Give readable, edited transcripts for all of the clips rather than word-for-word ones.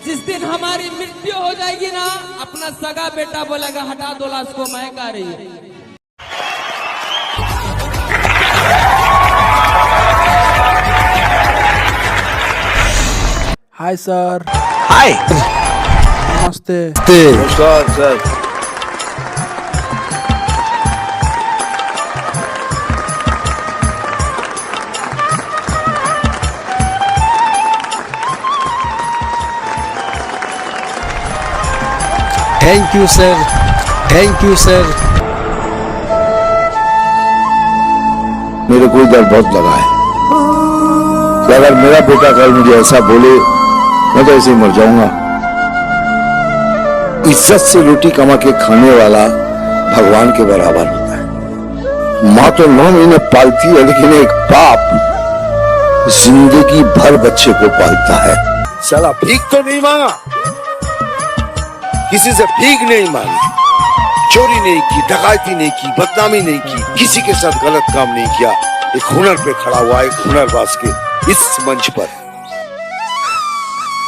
जिस दिन हमारी मृत्यु हो जाएगी ना, अपना सगा बेटा बोलेगा हटा दो लाश को, महक आ रही है। Hi sir. हाय। नमस्ते। नमस्कार sir. Thank you sir, thank you sir. मेरे को डर बहुत लगा है कि अगर मेरा बेटा कल मुझे ऐसा बोले, मैं तो ऐसे ही मर जाऊंगा। इज्जत से रोटी कमा के खाने वाला भगवान के बराबर होता है। माँ तो 9 महीने पालती है, लेकिन एक बाप जिंदगी भर बच्चे को पालता है। साला भीख तो नहीं मांगा, किसी से भीख नहीं मांगी, चोरी नहीं की, डकैती नहीं की, बदनामी नहीं की, किसी के साथ गलत काम नहीं किया। एक हुनर पे खड़ा हुआ, एक हुनरबाज के इस मंच पर।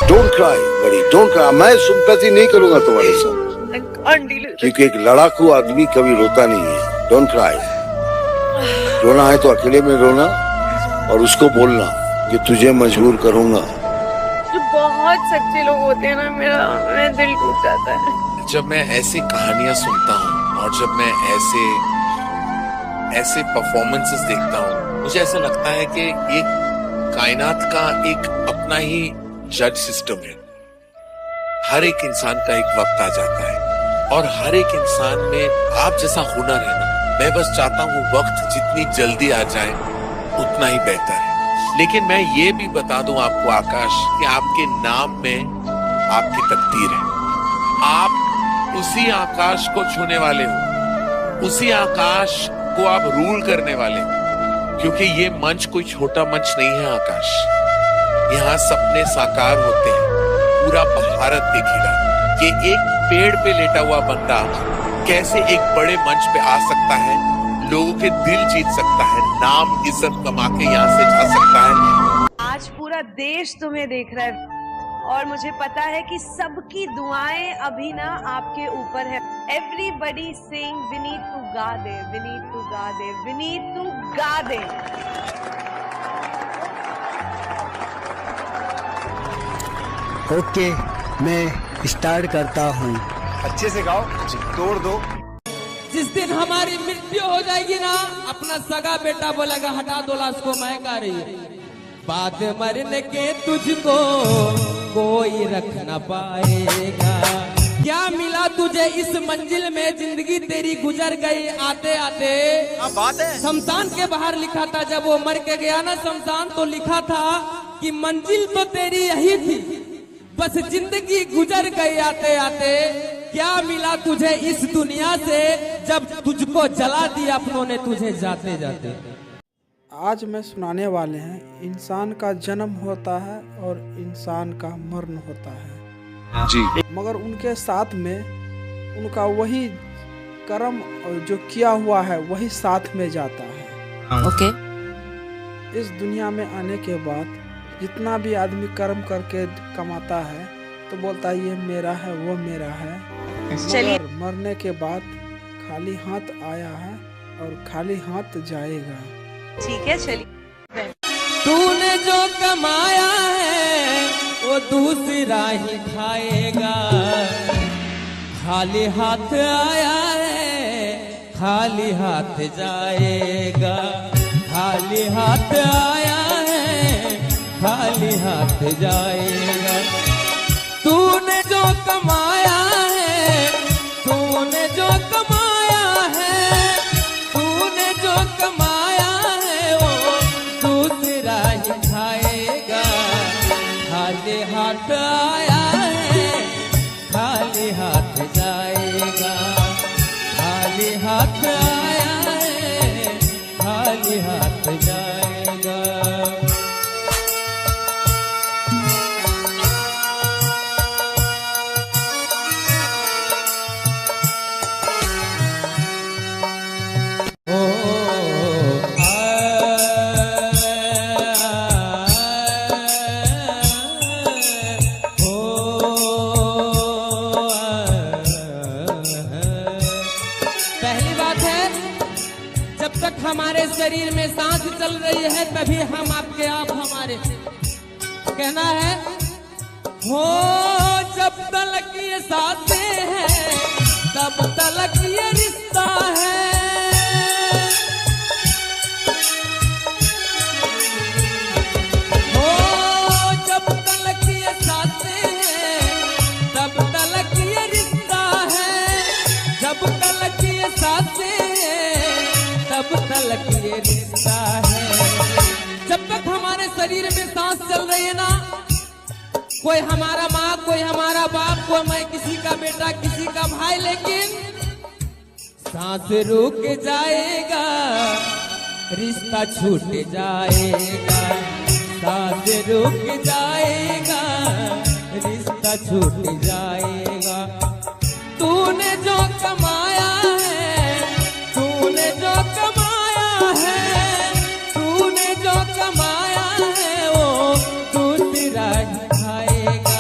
डोंट क्राई बड़ी, डोंट क्राई। मैं सिंपैथी नहीं करूंगा तुम्हारे साथ, क्योंकि एक लड़ाकू आदमी कभी रोता नहीं है। Don't cry. रोना है तो अकेले में रोना, और उसको बोलना कि तुझे मजबूर करूंगा। जो बहुत सच्चे लोग होते हैं ना, मेरा दिल टूट जाता है जब मैं ऐसी कहानियां सुनता हूँ और जब मैं ऐसे परफॉर्मेंसेस देखता हूँ। मुझे ऐसा लगता है कि एक कायनात का एक अपना ही जज सिस्टम है। हर एक इंसान का एक वक्त आ जाता है और हर एक इंसान में आप जैसा हुनर है ना, मैं बस चाहता हूँ वक्त जितनी जल्दी आ जाए उतना ही बेहतर है। लेकिन मैं ये भी बता दूं आपको आकाश कि आपके नाम में आपकी तकदीर है। आप उसी आकाश को छूने वाले हो, उसी आकाश को आप रूल करने वाले हो। क्योंकि ये मंच कोई छोटा मंच नहीं है आकाश, यहाँ सपने साकार होते हैं। पूरा भारत देखेगा कि एक पेड़ पे लेटा हुआ बंदा कैसे एक बड़े मंच पे आ सकता है, लोगों के दिल जीत सकता है, नाम इज्जत कमा के यहाँ से जा सकता है। आज पूरा देश तुम्हें देख रहा है और मुझे पता है कि सबकी दुआएं अभी ना आपके ऊपर है। Everybody saying we need to गा दे, वी नीड टू गा दे, वी नीड टू गा दे। ओके, मैं स्टार्ट करता हूँ। अच्छे से गाओ, तोड़ दो। जिस दिन हमारी मृत्यु हो जाएगी ना, अपना सगा बेटा बोलेगा हटा दो लाश को, महक आ रही है। बाद मरने के तुझको कोई रख न पाएगा। क्या मिला तुझे इस मंजिल में, जिंदगी तेरी गुजर गई आते आते। बात है। शमशान के बाहर लिखा था, जब वो मर के गया ना शमशान, तो लिखा था कि मंजिल तो तेरी यही थी, बस जिंदगी गुजर गई आते आते। क्या मिला तुझे इस दुनिया से, जब तुझको जला दिया अपनों ने तुझे जाते जाते। आज मैं सुनाने वाले हैं, इंसान का जन्म होता है और इंसान का मरण होता है जी। मगर उनके साथ में उनका वही कर्म जो किया हुआ है वही साथ में जाता है। ओके। इस दुनिया में आने के बाद जितना भी आदमी कर्म करके कमाता है तो बोलता है ये मेरा है, वो मेरा है। मगर मरने के बाद खाली हाथ आया है और खाली हाथ जाएगा। ठीक है, चलिए। तूने जो कमाया है वो दूसरा ही खाएगा। खाली हाथ आया है, खाली हाथ जाएगा। खाली हाथ आया है, खाली हाथ जाएगा। तूने जो कमाया है, तूने जो कमाया है, तूने जो कमाया है वो दूसरा ही खाएगा। खाली हाथ आया है, खाली हाथ जाएगा। खाली हाथ आया है, खाली हाथ जाएगा। है, हो जब तलक ये सांसें हैं तब तलक ये रिश्ता है। हो जब तलक ये सांसें हैं तब तलक ये रिश्ता है। जब तलक ये सांसें हैं तब तलक ये रिश्ता है। जब तक हमारे शरीर में सांस चल रही है ना, कोई हमारा माँ, कोई हमारा बाप, कोई मैं किसी का बेटा, किसी का भाई, लेकिन सांस रुक जाएगा रिश्ता छूट जाएगा। सांस रुक जाएगा रिश्ता छूट जाएगा। तूने जो कमाया है, तूने जो कमाया है, तूने जो कमाया है वो दूसरा ही खाएगा।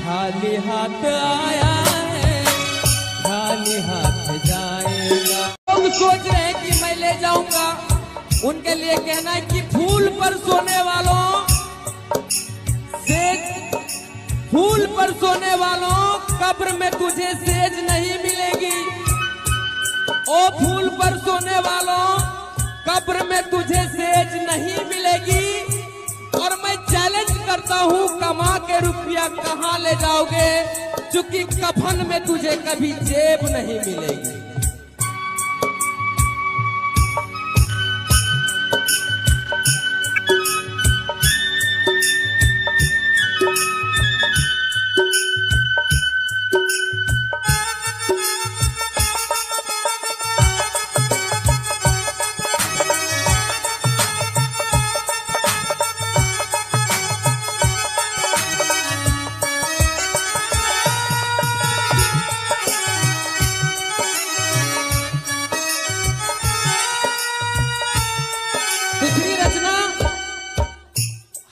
खाली हाथ आया है खाली हाथ जाएगा। लोग सोच रहे हैं कि मैं ले जाऊंगा, उनके लिए कहना है कि फूल पर सोने वालों, सेज फूल पर सोने वालों, कब्र में तुझे सेज नहीं मिलेगी। ओ फूल पर सोने वालों, कब्र में तुझे सेज नहीं मिलेगी। और मैं चैलेंज करता हूँ, कमा के रुपया कहाँ ले जाओगे, क्योंकि कफन में तुझे कभी जेब नहीं मिलेगी। दूसरी रचना,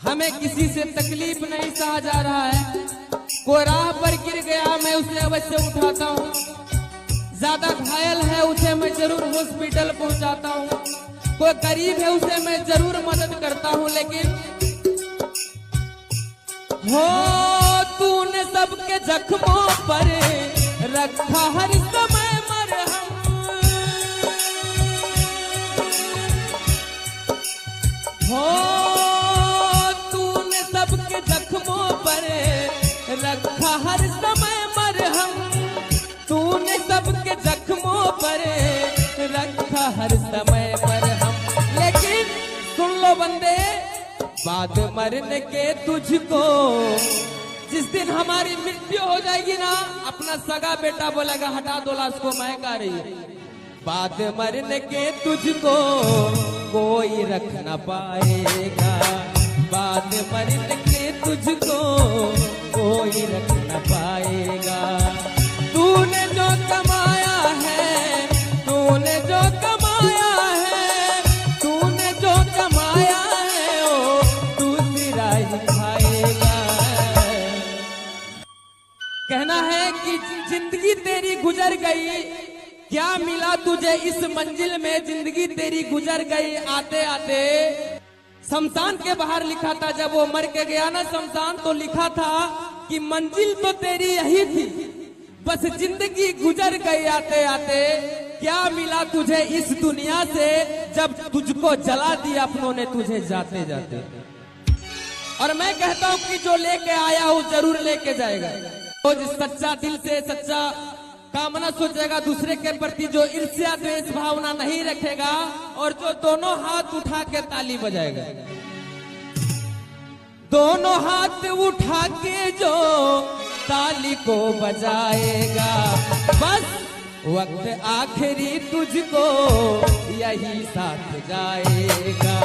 हमें किसी से तकलीफ नहीं सहा जा रहा है, कोई राह पर गिर गया मैं उसे अवश्य उठाता हूँ, ज्यादा घायल है उसे मैं जरूर हॉस्पिटल पहुंचाता हूँ, कोई गरीब है उसे मैं जरूर मदद करता हूँ। लेकिन हो तूने सबके जख्मों पर रखा हर समय मरहम। हो तूने सबके जख्मों पर रखा हर समय मरहम। तूने सबके जख्मों पर रखा हर समय मरहम। लेकिन सुन लो बंदे, बाद मरने के तुझको, जिस दिन हमारी मृत्यु हो जाएगी ना, अपना सगा बेटा बोलेगा हटा दो लाश को, महक आ रही है। बाद मरने के तुझको कोई रख न पाएगा। बाद मरने के तुझको कोई रख न पाएगा। तूने जो कमाया है, तूने जो कमाया है, तूने जो कमाया है वो दूसरा ही खाएगा। कहना है कि जिंदगी तेरी गुजर गई, क्या मिला तुझे इस मंजिल में, जिंदगी तेरी गुजर गई आते आते। शमशान के बाहर लिखा था, जब वो मर के गया ना शमशान, तो लिखा था कि मंजिल तो तेरी यही थी, बस जिंदगी गुजर गई आते आते। क्या मिला तुझे इस दुनिया से, जब तुझको जला दिया अपनों ने तुझे जाते जाते। और मैं कहता हूँ कि जो लेके आया वो जरूर लेके जाएगा। तो जो सच्चा दिल से सच्चा कामना सोचेगा दूसरे के प्रति, जो ईर्ष्या द्वेष भावना नहीं रखेगा, और जो दोनों हाथ उठा के ताली बजाएगा, दोनों हाथ उठा के जो ताली को बजाएगा, बस वक्त आखिरी तुझको यही साथ जाएगा।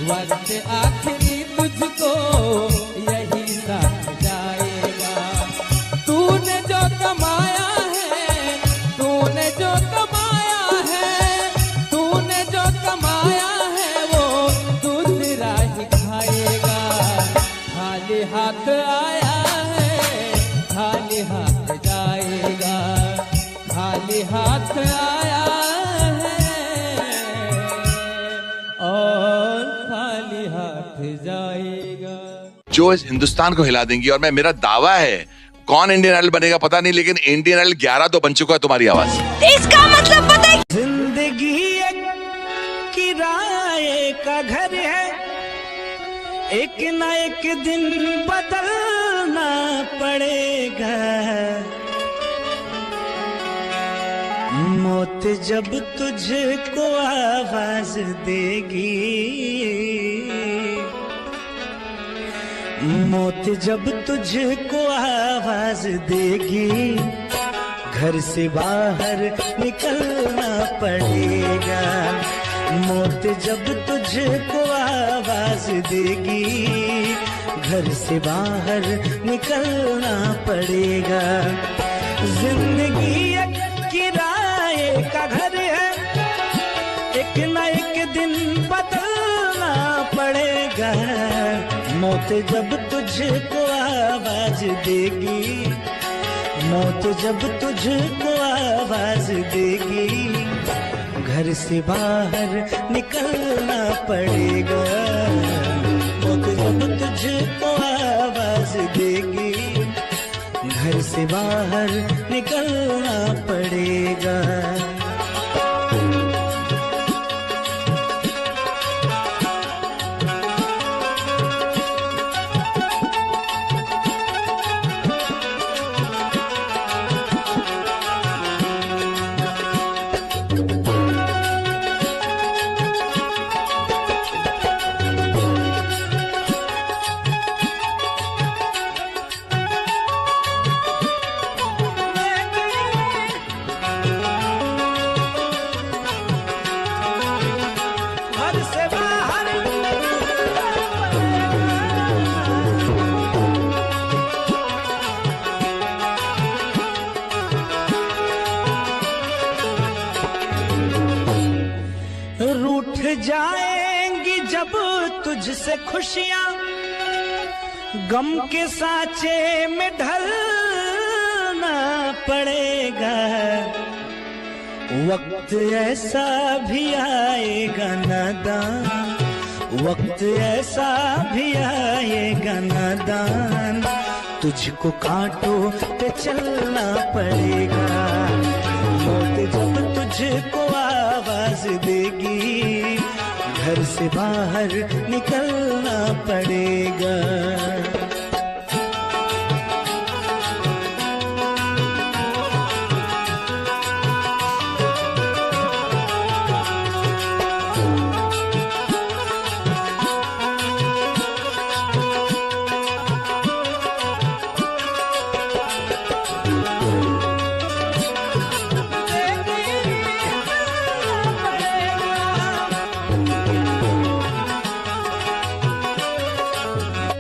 वक्त आखिरी तुझको यही साथ जाएगा। तूने जो कमाया है, तूने जो कमाया है, तूने जो कमाया है वो दूसरा ही खाएगा। खाली हाथ आया है खाली हाथ जाएगा। खाली हाथ आया है और खाली हाथ जाएगा। जो हिंदुस्तान को हिला देंगी। और मेरा दावा है, कौन इंडियन आइडल बनेगा पता नहीं, लेकिन इंडियन आइडल 11 तो बन चुका है तुम्हारी आवाज। इसका मतलब पता है? जिंदगी एक किराए का घर है, एक ना एक दिन बदलना पड़ेगा। मौत जब तुझको आवाज देगी, मौत जब तुझको आवाज देगी, घर से बाहर निकलना पड़ेगा। मौत जब तुझको आवाज देगी, घर से बाहर निकलना पड़ेगा। जिंदगी एक किराए का घर है, एक न एक दिन बदलना पड़ेगा। मौत जब तुझको आवाज देगी, मौत जब तुझको आवाज देगी, घर से बाहर निकलना पड़ेगा। मौत जब तुझको आवाज देगी, घर से बाहर निकलना पड़ेगा। रूठ जाएंगी जब तुझसे खुशियां, गम के सांचे में ढलना पड़ेगा। वक्त ऐसा भी आएगा नादान, वक्त ऐसा भी आएगा नादान, तुझको कांटों पे चलना पड़ेगा। मौत जब तुझको आवाज देगी, घर से बाहर निकलना पड़ेगा।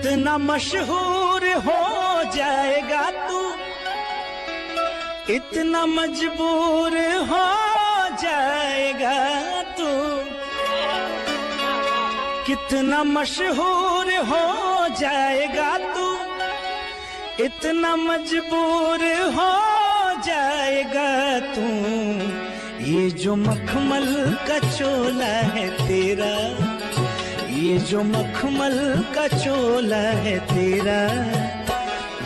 इतना मशहूर हो जाएगा तू, इतना मजबूर हो जाएगा तू, कितना मशहूर हो जाएगा तू, इतना मजबूर हो जाएगा तू। ये जो मखमल का चोला है तेरा, ये जो मखमल का चोला है तेरा,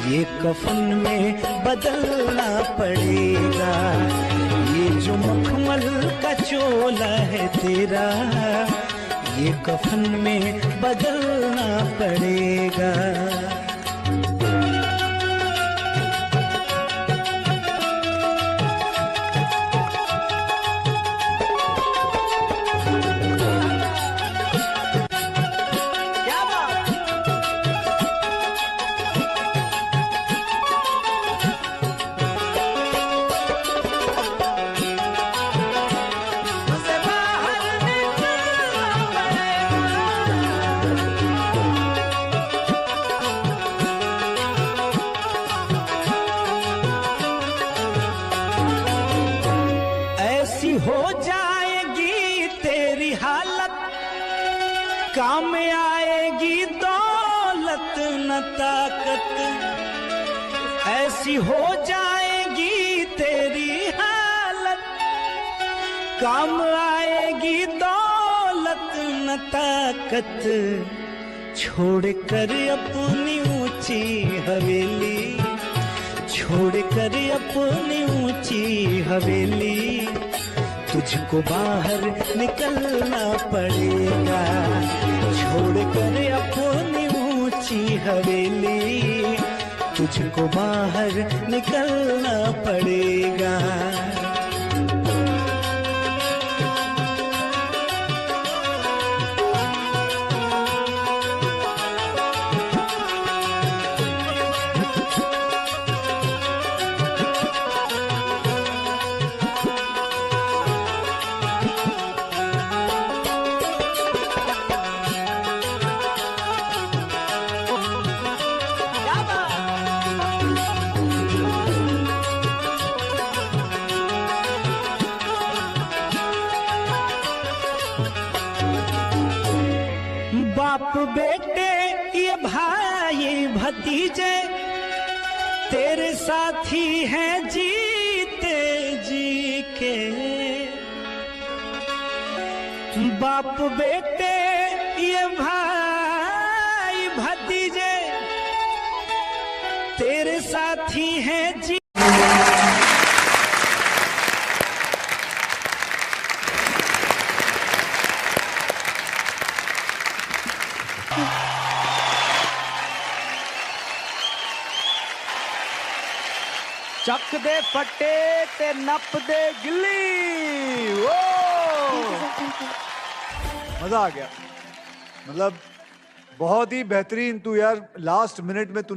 ये कफन में बदलना पड़ेगा। ये जो मखमल का चोला है तेरा, ये कफन में बदलना पड़ेगा। हो जाएगी तेरी हालत, काम आएगी दौलत न ताकत। ऐसी हो जाएगी तेरी हालत, काम आएगी दौलत न ताकत। छोड़ कर अपनी ऊंची हवेली, छोड़ कर अपनी ऊंची हवेली, तुझको बाहर निकलना पड़ेगा। छोड़ कर अपनी ऊंची हवेली, तुझको बाहर निकलना पड़ेगा। बाप बेटे ये भाई भतीजे तेरे साथी हैं जीते जी के। बाप बेटे ये भाई भतीजे तेरे साथी हैं जी। ਚੱਕ ਦੇ ਫੱਟੇ ਤੇ ਨੱਪ ਦੇ ਗਿੱਲੀ। ਓ मजा आ गया, मतलब बहुत ही बेहतरीन। तू यार लास्ट मिनट में तू